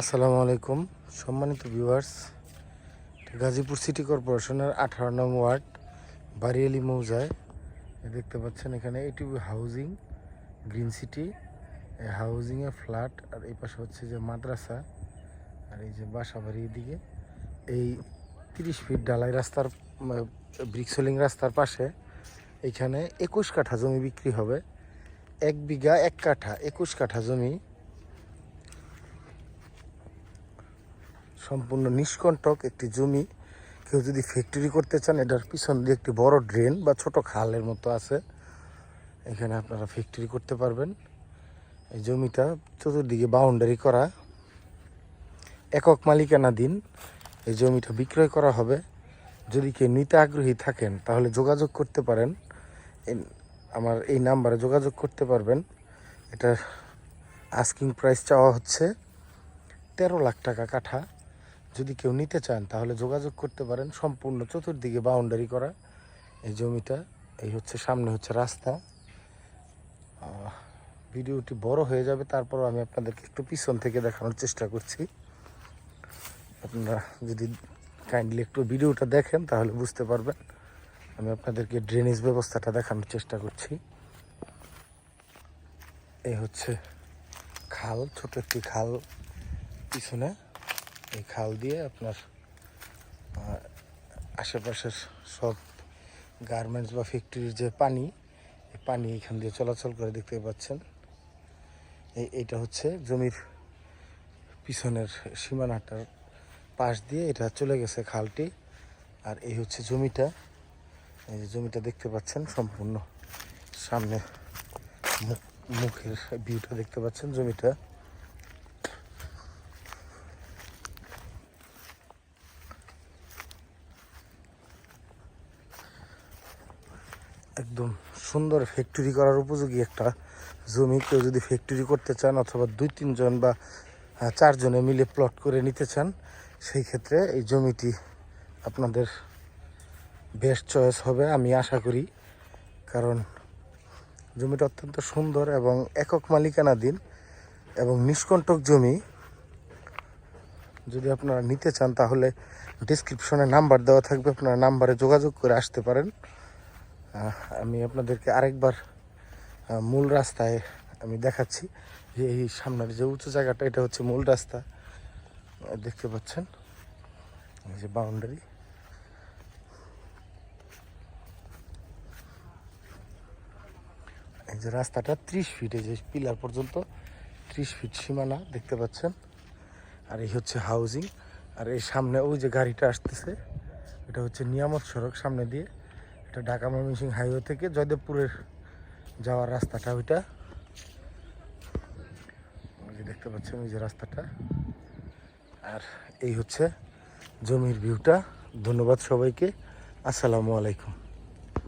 আসসালামু আলাইকুম সম্মানিত ভিউয়ার্স। গাজীপুর সিটি কর্পোরেশনের 18 নং ওয়ার্ড বারিয়ালি মৌজায় দেখতে পাচ্ছেন এখানে এটিভি হাউজিং গ্রিন সিটি হাউজিংয়ে ফ্ল্যাট, আর এই পাশে হচ্ছে যে মাদ্রাসা, আর এই যে বাসাবাড়ি। এদিকে এই 30 ফিট ঢালাই রাস্তার ব্রিক্সলিং রাস্তার পাশে এখানে 21 কাঠা জমি বিক্রি হবে। 1 বিঘা 1 কাঠা 21 কাঠা জমি, সম্পূর্ণ নিষ্কণ্টক একটি জমি। কেউ যদি ফ্যাক্টরি করতে চান, এটার পিছন দিয়ে একটি বড় ড্রেন বা ছোট খালের মতো আছে, এখানে আপনারা ফ্যাক্টরি করতে পারবেন। এই জমিটা চতুর্দিকে বাউন্ডারি করা, একক মালিকানাধীন। এই জমিটা বিক্রয় করা হবে। যদি কেউ নিতে আগ্রহী থাকেন তাহলে যোগাযোগ করতে পারেন, আমার এই নাম্বারে যোগাযোগ করতে পারবেন। এটার আস্কিং প্রাইস চাওয়া হচ্ছে 13 লাখ টাকা কাঠা। যদি কেউ নিতে চান তাহলে যোগাযোগ করতে পারেন। সম্পূর্ণ চতুর্দিকে বাউন্ডারি করা এই জমিটা। এই হচ্ছে সামনে হচ্ছে রাস্তা। ভিডিওটি বড় হয়ে যাবে, তারপরও আমি আপনাদেরকে একটু পিছন থেকে দেখানোর চেষ্টা করছি। আপনারা যদি কাইন্ডলি একটু ভিডিওটা দেখেন তাহলে বুঝতে পারবেন। আমি আপনাদেরকে ড্রেনেজ ব্যবস্থাটা দেখানোর চেষ্টা করছি। এই হচ্ছে খাল, ছোট একটি খাল পিছনে। এই খাল দিয়ে আপনার আশেপাশের সব গার্মেন্টস বা ফ্যাক্টরির যে পানি, এই পানি এখান দিয়ে চলাচল করে, দেখতে পাচ্ছেন। এইটা হচ্ছে জমির পিছনের সীমানাটার পাশ দিয়ে এটা চলে গেছে খালটি। আর এই হচ্ছে জমিটা, এই যে জমিটা দেখতে পাচ্ছেন, সম্পূর্ণ সামনে মুখের ভিউটা দেখতে পাচ্ছেন জমিটা। একদম সুন্দর ফ্যাক্টরি করার উপযোগী একটা জমি। কেউ যদি ফ্যাক্টরি করতে চান অথবা 2-3 জন বা 4 জনে মিলে প্লট করে নিতে চান, সেই ক্ষেত্রে এই জমিটি আপনাদের বেস্ট চয়েস হবে আমি আশা করি। কারণ জমিটা অত্যন্ত সুন্দর এবং একক মালিকানাধীন এবং নিষ্কণ্টক জমি। যদি আপনারা নিতে চান তাহলে ডিসক্রিপশনে নাম্বার দেওয়া থাকবে, আপনারা নাম্বারে যোগাযোগ করে আসতে পারেন। আমি আপনাদেরকে আরেকবার মূল রাস্তায় আমি দেখাচ্ছি যে এই সামনের যে উঁচু জায়গাটা, এটা হচ্ছে মূল রাস্তা। দেখতে পাচ্ছেন এই যে বাউন্ডারি। এই যে রাস্তাটা 30 ফিট, এই যে পিলার পর্যন্ত 30 ফিট সীমানা দেখতে পাচ্ছেন। আর এই হচ্ছে হাউজিং। আর এই সামনে ওই যে গাড়িটা আসতেছে, এটা হচ্ছে নিয়ামত সড়ক সামনে দিয়ে। এটা ঢাকা ময়মনসিংহ হাইওয়ে থেকে জয়দেবপুরের যাওয়ার রাস্তাটা ওইটা। ওই যে দেখতে পাচ্ছেন ওই যে রাস্তাটা। আর এই হচ্ছে জমির ভিউটা। ধন্যবাদ সবাইকে। আসসালামু আলাইকুম।